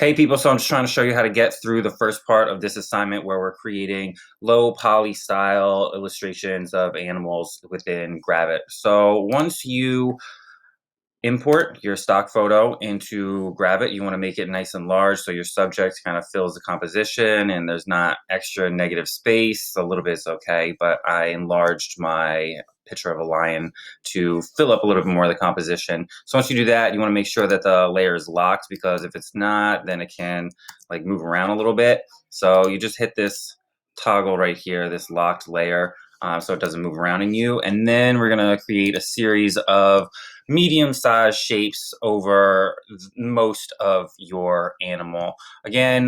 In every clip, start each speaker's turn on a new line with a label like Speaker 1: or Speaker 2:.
Speaker 1: Hey people, so I'm just trying to show you how to get through the first part of this assignment where we're creating low poly style illustrations of animals within GRAVIT. So once you import your stock photo into GRAVIT, you want to make it nice and large so your subject kind of fills the composition and there's not extra negative space. A little bit is okay, but I enlarged my picture of a lion to fill up a little bit more of the composition. So once you do that, you want to make sure that the layer is locked, because if it's not, then it can like move around a little bit. So you just hit this toggle right here, this locked layer, so it doesn't move around in you. And then we're going to create a series of medium-sized shapes over most of your animal. Again,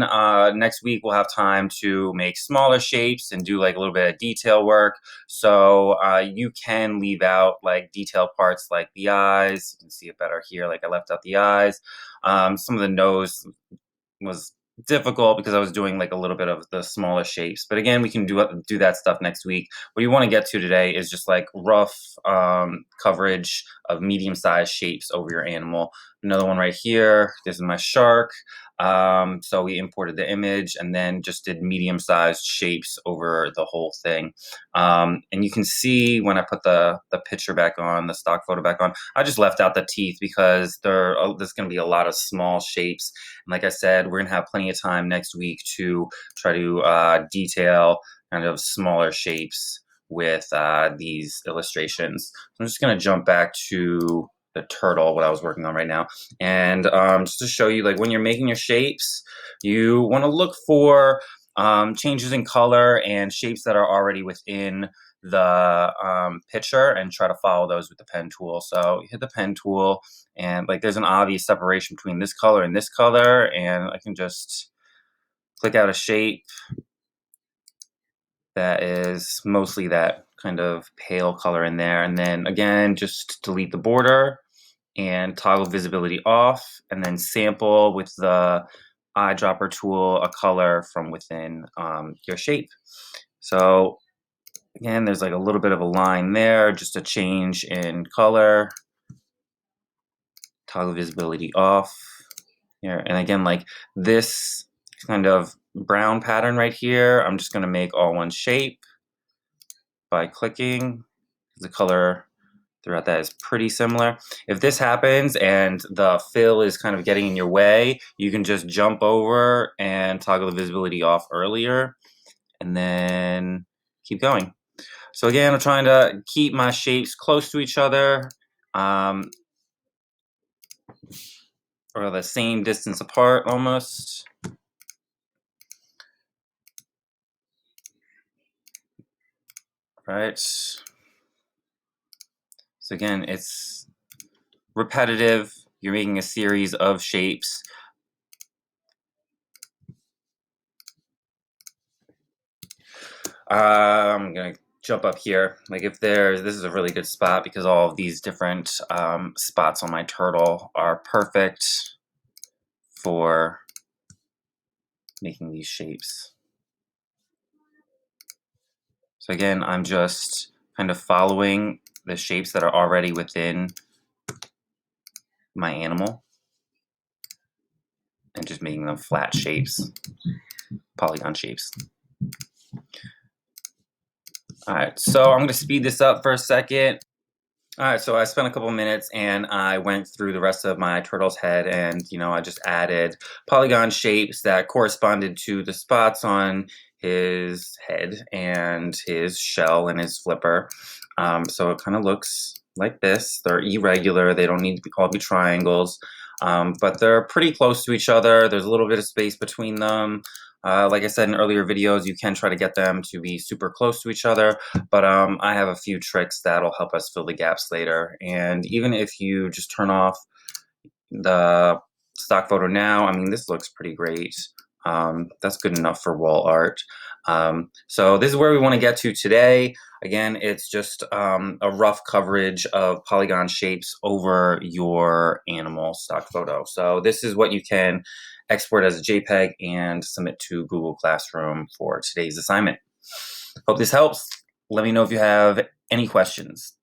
Speaker 1: next week we'll have time to make smaller shapes and do like a little bit of detail work. So you can leave out like detail parts like the eyes. You can see it better here, like I left out the eyes. Some of the nose was difficult because I was doing like a little bit of the smaller shapes. But again, we can do that stuff next week. What you want to get to today is just like rough coverage of medium-sized shapes over your animal. Another one right here. This is my shark. So we imported the image and then just did medium-sized shapes over the whole thing. And you can see when I put the picture back on, the stock photo back on, I just left out the teeth because there's going to be a lot of small shapes. And like I said, we're going to have plenty of time next week to try to detail kind of smaller shapes with these illustrations. So I'm just going to jump back to the turtle, what I was working on right now. And just to show you, like when you're making your shapes, you want to look for changes in color and shapes that are already within the picture and try to follow those with the pen tool. So you hit the pen tool and like there's an obvious separation between this color and this color, and I can just click out a shape that is mostly that kind of pale color in there, and then again just delete the border and toggle visibility off, and then sample with the eyedropper tool a color from within your shape. So again, there's like a little bit of a line there, just a change in color. Toggle visibility off here, and again, like this kind of brown pattern right here, I'm just going to make all one shape by clicking. The color throughout that is pretty similar. If this happens and the fill is kind of getting in your way, you can just jump over and toggle the visibility off earlier and then keep going. So again, I'm trying to keep my shapes close to each other, or the same distance apart almost. Right. So again, it's repetitive. You're making a series of shapes. I'm gonna jump up here. Like if this is a really good spot because all of these different spots on my turtle are perfect for making these shapes. So again, I'm just kind of following the shapes that are already within my animal and just making them flat shapes, polygon shapes. All right, so I'm gonna speed this up for a second. All right, so I spent a couple minutes and I went through the rest of my turtle's head, and I just added polygon shapes that corresponded to the spots on his head and his shell and his flipper. So it kind of looks like this. They're irregular. They don't need to all be triangles, but they're pretty close to each other. There's a little bit of space between them. Like I said in earlier videos, you can try to get them to be super close to each other, but I have a few tricks that'll help us fill the gaps later. And even if you just turn off the stock photo now, I mean, this looks pretty great. That's good enough for wall art. So this is where we want to get to today. Again, it's just a rough coverage of polygon shapes over your animal stock photo. So this is what you can export as a JPEG and submit to Google Classroom for today's assignment. Hope this helps. Let me know if you have any questions.